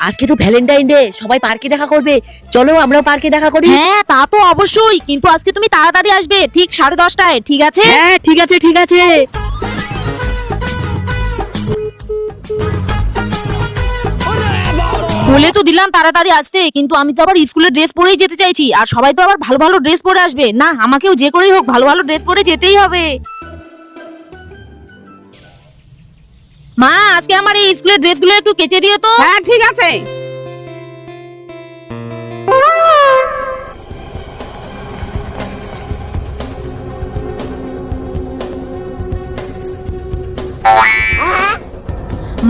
আজকে তো Valentine day, সবাই পার্কে দেখা করবে, চলো আমরাও পার্কে দেখা করি। হ্যাঁ তা তো অবশ্যই, কিন্তু আজকে তুমি তাড়াতাড়ি আসবে, ঠিক 10:30টায়, ঠিক আছে? হ্যাঁ ঠিক আছে ঠিক আছে। বলে তো দিলাম তাড়াতাড়ি আসতে, কিন্তু আমি তো আবার স্কুলের ড্রেস পরেই যেতে চাইছি, আর সবাই তো আবার ভালো ভালো ড্রেস পরে আসবে না, আমাকেও যে করেই হোক ভালো ভালো ড্রেস পরে যেতেই হবে। মা, আজকে আমার এই স্কুলের ড্রেসগুলো একটু কেচে দিও তো। হ্যাঁ ঠিক আছে।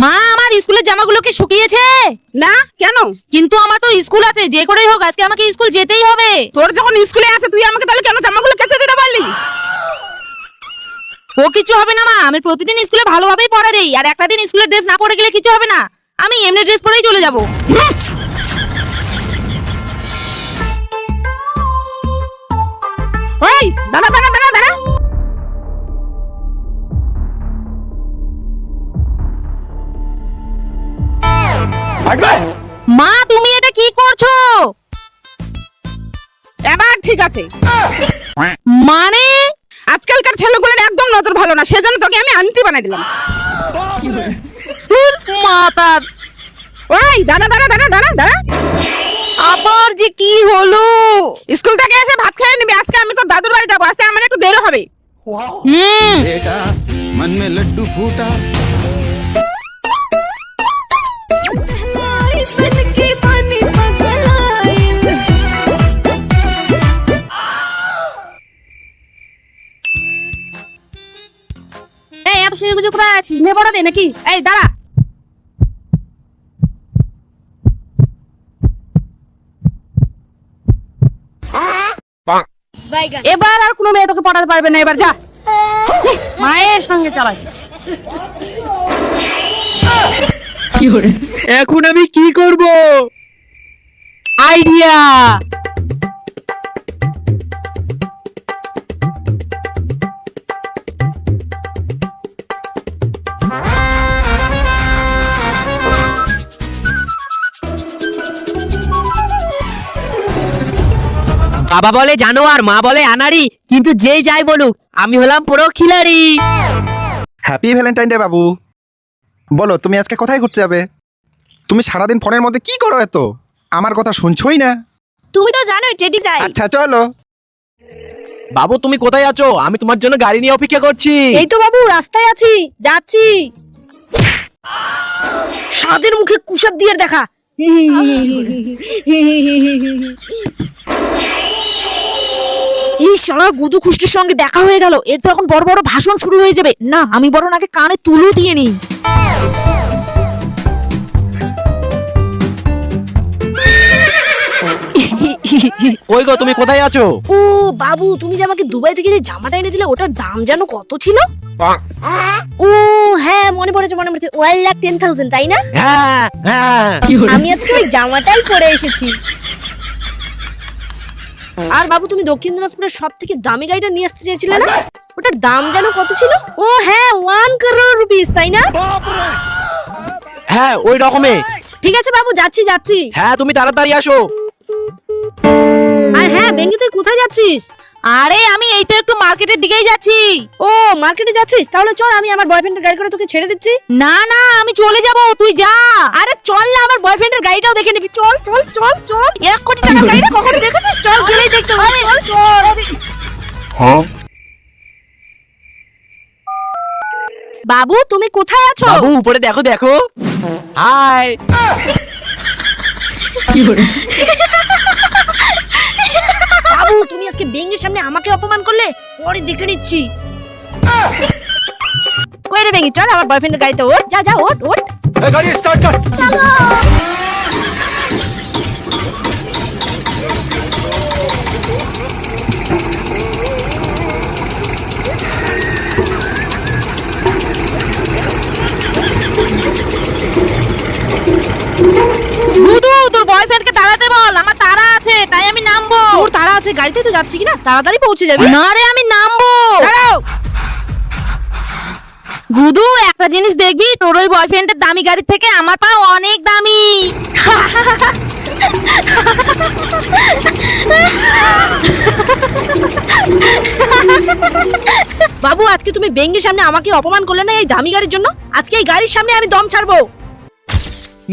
মা, আমার স্কুলের জামাগুলোকে শুকিয়েছে? না কেন? কিন্তু আমার তো স্কুল আছে, যে করেই হোক আজকে আমাকে স্কুল যেতেই হবে। তোর যখন স্কুলে আছে তুই আমাকে তাহলে কেন জামাগুলো কেচে দিতে পারলি? ও কিছু হবে না মা, আমি প্রতিদিন স্কুলে ভালোভাবেই পড়া দেই, আর একটা দিন স্কুলের ড্রেস না পরে গেলে কিছু হবে না, আমি এমনি ড্রেস পরেই চলে যাব। ওই দাঁড়া দাঁড়া দাঁড়া দাঁড়া। মা, তুমি এটা কি করছো? এবার ঠিক আছে। মানে আজকালকার ছেলেগুলোর একদম নজর ভালো না, সেজন্য তোকে আমি আন্টি বানাই দিলাম। মাতার, ওই দাঁড়া দাঁড়া দাঁড়া দাঁড়া দাঁড়া। আবার যে কি হলো? স্কুল থেকে এসে ভাত খেয়ে নিবি, আজকে আমি তো দাদুর বাড়ি যাবো, আজকে আমার একটু দেরি হবে। बेटा मन में लड्डू फूटा এই এত সেজে গুজে কোথায় আছিস? মেয়ে পড়া দে নাকি? এই দাঁড়া। এবার আর কোনো মেয়ে তোকে পড়াতে পারবে না, এবার যা মায়ের সঙ্গে চালাই। এখন আমি কি করব? আইডিয়া! বাবা বলে জানোয়ার, মা বলে আনাড়ি, কিন্তু যেই যাই বলুক আমি হলাম পুরো খিলাড়ি। হ্যাপি ভ্যালেন্টাইন ডে বাবু। বলো তুমি আজকে কোথায় ঘুরতে যাবে? তুমি সারাদিন ফোনের মধ্যে কি করো এত? আমার কথা শুনছোই না। তুমি তো জানোই ট্রেডিং যাই। আচ্ছা চলো। বাবু তুমি কোথায় আছো? আমি তোমার জন্য গাড়ি নিয়ে অপেক্ষা করছি। এই তো বাবু রাস্তায় আছি, যাচ্ছি। সাদের মুখে কুশাদ দিয়ে দেখা। এই শালা গুদু খুষ্টির সঙ্গে দেখা হয়ে গেল, এর তো এখন বড় বড় ভাষণ শুরু হয়ে যাবে। না, আমি বরং আগে কানে তুলো দিয়ে নিই। কই গো, তুমি কোথায় আছো? ও বাবু, তুমি যে আমাকে দুবাই থেকে যে জামাটা এনে দিলে, ওটার দাম জানো কত ছিল? ও হ্যাঁ, মনে পড়েছে মনে পড়েছে, 1,10,000 তাই না? হ্যাঁ হ্যাঁ। আমি আজকে ওই জামাটাই পরে এসেছি। আর বাবু, তুমি দক্ষিণ দিনাজপুরের সব থেকে দামি গাড়িটা নিয়ে আসতে চেয়েছিলে না? ওটার দাম জানো কত ছিল? ও হ্যাঁ, 1 crore rupees তাই না? হ্যাঁ ওই রকমে। ঠিক আছে বাবু, যাচ্ছি যাচ্ছি। হ্যাঁ তুমি তাড়াতাড়ি আসো। আর হ্যাঁ বেঙ্গি, তুই কোথায় যাচ্ছিস? আরে আমি এই তো একটু মার্কেটের দিকেই যাচ্ছি। ও মার্কেটে যাচ্ছিস? তাহলে চল, আমি আমার বয়ফ্রেন্ডের গাড়ি করে তোকে ছেড়ে দিচ্ছি। না না, আমি চলে যাব, তুই যা। আরে চল না, আমার বয়ফ্রেন্ডের গাড়িটাও দেখে নিবি। চল চল চল চল। 1 কোটি টাকার গাড়িটা কখনো দেখেছিস? চল, গেলেই দেখতে পাবি। চল চল। বাবু তুমি কোথায় আছো? বাবু উপরে দেখো দেখো। হাই। বাবু তুমি আজকে বেঙ্গের সামনে আমাকে অপমান করলে, পরে দেখে নিচ্ছি। কই রে বেঙ্গি, চল আমার বয়ফ্রেন্ডের গাড়িতে ওঠ। যা যা, ওঠ ওঠ। গাড়ি স্টার্ট কর। গুদু, তোর বয়ফ্রেন্ডকে তাড়াতে বল, আমার তাড়া আছে, তাই আমি নামবো। তোর তারা আছে, গাড়িতে তো যাচ্ছি কিনা, তাড়াতাড়ি পৌঁছে যাবি। না রে, আমি নামবো। দাঁড়াও। গুদু, একটা একটা জিনিস দেখবি, তোর ওই বয়ফ্রেন্ডের দামি গাড়ির থেকে আমার পা অনেক দামি। বাবু আজকে তুমি বেঙ্গির সামনে আমাকে অপমান করলে না এই দামি গাড়ির জন্য? আজকে এই গাড়ির সামনে আমি দম ছাড়বো।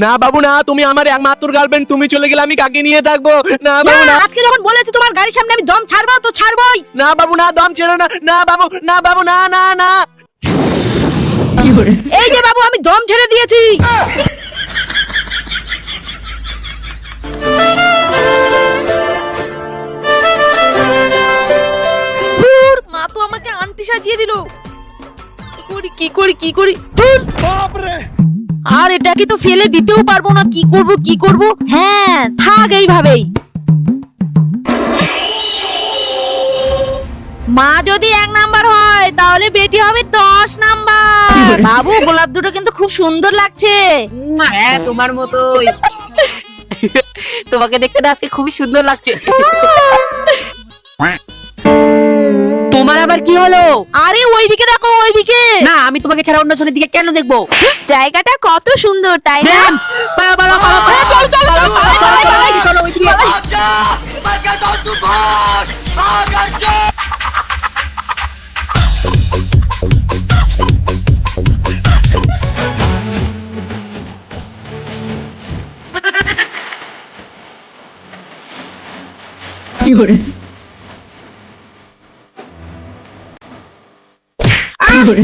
না বাবু না, তুমি আমার একমাত্র গার্লফ্রেন্ড, তুমি চলে গেলে আমি কাকে নিয়ে থাকবো? না বাবু না, আজকে যখন বলেছি তোমার গাড়ির সামনে আমি দম ছাড়বো তো ছাড়বোই। না বাবু না, দম ছেড়ো না। না বাবু, না বাবু, না না না। এই যে বাবু আমি দম ছেড়ে দিয়েছি। মা তো আমাকে আন্টি সাজিয়ে দিল। কি করি ধুর। আর এটাকে তো ফেলে দিতেও পারবো না, কি করব। হ্যাঁ থাক এইভাবেই। মা যদি 1 নাম্বার হয় তাহলে বেটি হবে 10 নাম্বার। বাবু গোলাপ দুটো কিন্তু খুব সুন্দর লাগছে। হ্যাঁ তোমার মতোই। তোমাকে দেখতে না আজকে খুবই সুন্দর লাগছে। তোমার আবার কি হলো? আরে ওইদিকে দেখো, ওইদিকে। না আমি তোমাকে ছাড়া অন্য জনের দিকে কেন দেখবো? জায়গাটা কত সুন্দর তাই না? ম্যাম, পালা, পালা, পালা, পালা, চলো, চলো, চলো, পালা, চলো, পালাই, চলো, ওইদিকে।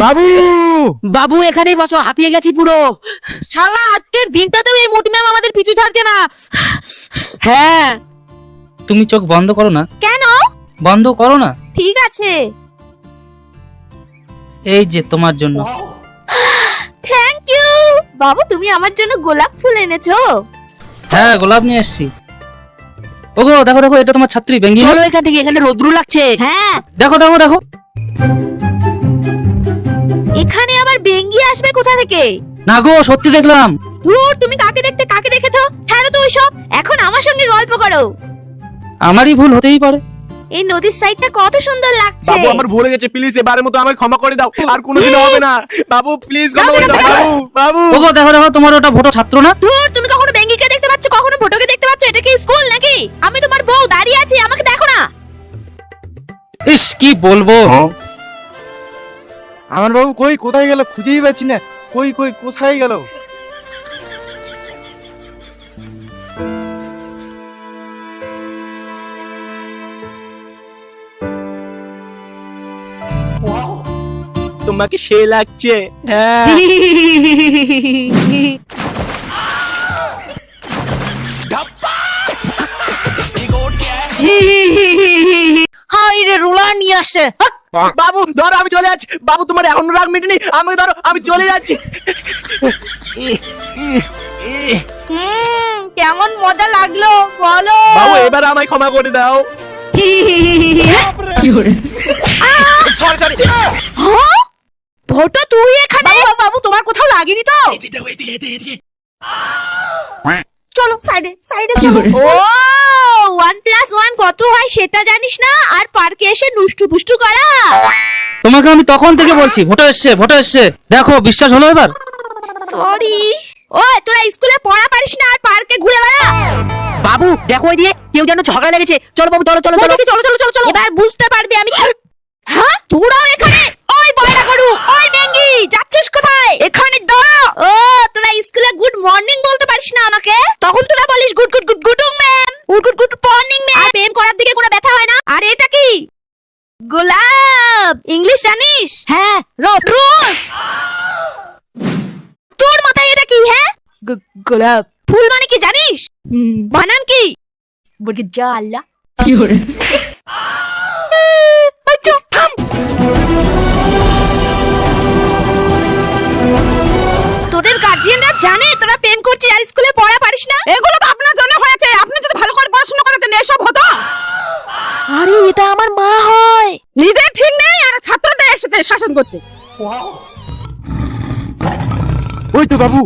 বাবু বাবু এখানেই বসো, হাঁপিয়ে গেছি পুরো। শালা আজকের দিনটাতেও এই মোটি ম্যাম আমাদের পিছু ছাড়ছে না। হ্যাঁ তুমি চোখ বন্ধ করো না। কেন? বন্ধ করো না। ঠিক আছে। এই যে তোমার জন্য। Thank you. বাবু তুমি আমার জন্য গোলাপ ফুল এনেছো? হ্যাঁ গোলাপ নিয়ে এসেছি। ওগো দেখো দেখো, এটা তোমার ছাত্রী বেঙ্গি। চলো এখান থেকে, এখানে রোদ্রু লাগছে। হ্যাঁ দেখো দেখো দেখো। এখানে আবার বেঙ্গি আসবে কোথা থেকে? না গো সত্যি দেখলাম। ধুর, তুমি কাকে দেখতে কাকে দেখেছো? ছাড়ো তো ওইসব, এখন আমার সঙ্গে গল্প করো। আমারই ভুল হতেই পারে। এই নদীর সাইডটা কত সুন্দর লাগছে। বাবু আমার ভুলে গেছে, প্লিজ এবারের মতো আমাকে ক্ষমা করে দাও, আর কোনোদিন হবে না। বাবু প্লিজ ক্ষমা করে দাও। বাবু বাবু ওগো দেখো দেখো, তোমার ওটা ভোটো ছাত্র না? ধুর, তুমি কখনো বেঙ্গিকে দেখতে পাচ্ছ, কখনো ফটোকে দেখতে পাচ্ছ? এটা কি স্কুল নাকি? আমি তোমার বউ, দাঁড়িয়ে আছি, আমাকে দেখো না। ইস কি বলবো। আমার বাবু কই, কোথায় গেল? খুঁজেই পাচ্ছি না। কই কই কোথায় গেল? তোমাকে সে লাগছে। হ্যাঁ হাই রে রোলার নিয়ে আসছে। বাবু ধরো, আমি চলে যাচ্ছি। বাবু তোমার এখনো রাগ মিটেনি, আমাকে ধরো, আমি চলে যাচ্ছি। কেমন মজা লাগলো বলো। বাবু এবার আমায় ক্ষমা করে দাও। Sorry sorry. ভোটো তুই এখানে? বাবু তোমার কোথাও লাগেনি তো? চলো সাইডে সাইডে। ও 1+1 কত হয় সেটা জানিস না? আর পার্কে এসে নুষ্টু পুষ্টু করা। তোমাকে আমি তখন থেকে বলছি ভোটো এসছে ভোটো এসছে। দেখো বিশ্বাস হলো এবার? সরি। ওই তোরা স্কুলে পড়া পারিস না আর পার্কে ঘুরে বেড়া। বাবু দেখো ওই দিয়ে কেউ যেন ঝগড়া লেগেছে। চলো বাবু, চলো চলো চলো চলো চলো চলো চলো। এবার বুঝতে পারবি আমি। হ্যাঁ তোরাও এখানে? ওই বয়রা গরু, ওই ডেঙ্গি, যাচ্ছিস কোথায়? এখানে দাঁড়া। ও তোরা স্কুলে গুড মর্নিং বলতে পারিস না আমাকে? তখন তোরা বলিস good good good good ma'am, good good good morning ma'am. আর প্রেম করার দিকে কোনো ব্যথা হয় না? আর এটা কি? গোলাপ। ইংলিশ জানিস? হ্যাঁ রোজ। রোজ। তোর মাথায় এটা কি? হ্যাঁ গোলাপ। ফুল মানে কি জানিস? বানান কি? বলকে যা আল্লাহ। তোদের গার্জিয়ানরা জানে তোরা প্রেম করছিস আর স্কুলে পড়া পারিস না? এগুলো তো আপনার জন্য হয়েছে। আপনি যদি ভালো করে পড়াশোনা করতেন এসব হতো। আরে এটা আমার মা হয়। নিজের ঠিক নেই আর ছাত্রদের এসেছে শাসন করতে। ওই তো বাবু,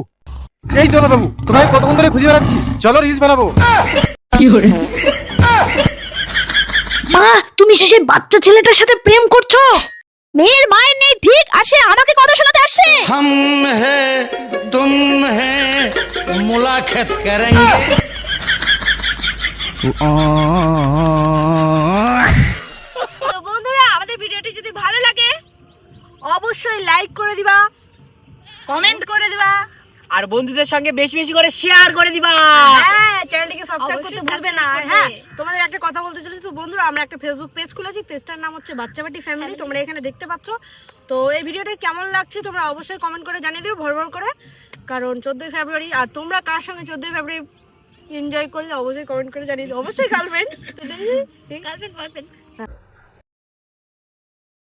এই তো না বাবু, তোমায় কতক্ষণ ধরে খুঁজে বেড়াচ্ছি। চলো রিলস বানাবো। মা তুমি শেষে বাচ্চা ছেলেটার সাথে প্রেম করছো? মেয়ের মায়ের নেই ঠিক আর সে আমাকে কথা শোনাতে আসছে। हम है तुम है मुलाकात करेंगे। তো বন্ধুরা আমাদের ভিডিওটি যদি ভালো লাগে অবশ্যই লাইক করে দিবা, কমেন্ট করে দিবা, আর বন্ধুদের সঙ্গে বেশি বেশি করে শেয়ার করে দিবা। হ্যাঁ চ্যানেলটিকে সাবস্ক্রাইব করতে অবশ্যই ভুলবে না। আর subscribe হ্যাঁ করবে। তোমাদের একটা কথা বলতে চলেছি, তো বন্ধুরা আমরা একটা ফেসবুক পেজ খুলেছি, পেজটার নাম হচ্ছে বাচ্চাবাটি ফ্যামিলি, তোমরা এখানে দেখতে পাচ্ছ। তো এই ভিডিওটা কেমন লাগছে তোমরা অবশ্যই কমেন্ট করে জানিয়ে দিও ভর ভর করে, কারণ 14ই ফেব্রুয়ারি। আর তোমরা কার সঙ্গে 14ই ফেব্রুয়ারি এনজয় করলে অবশ্যই কমেন্ট করে জানিয়ে দিও, অবশ্যই গার্লফ্রেন্ড। Girlfriend boyfriend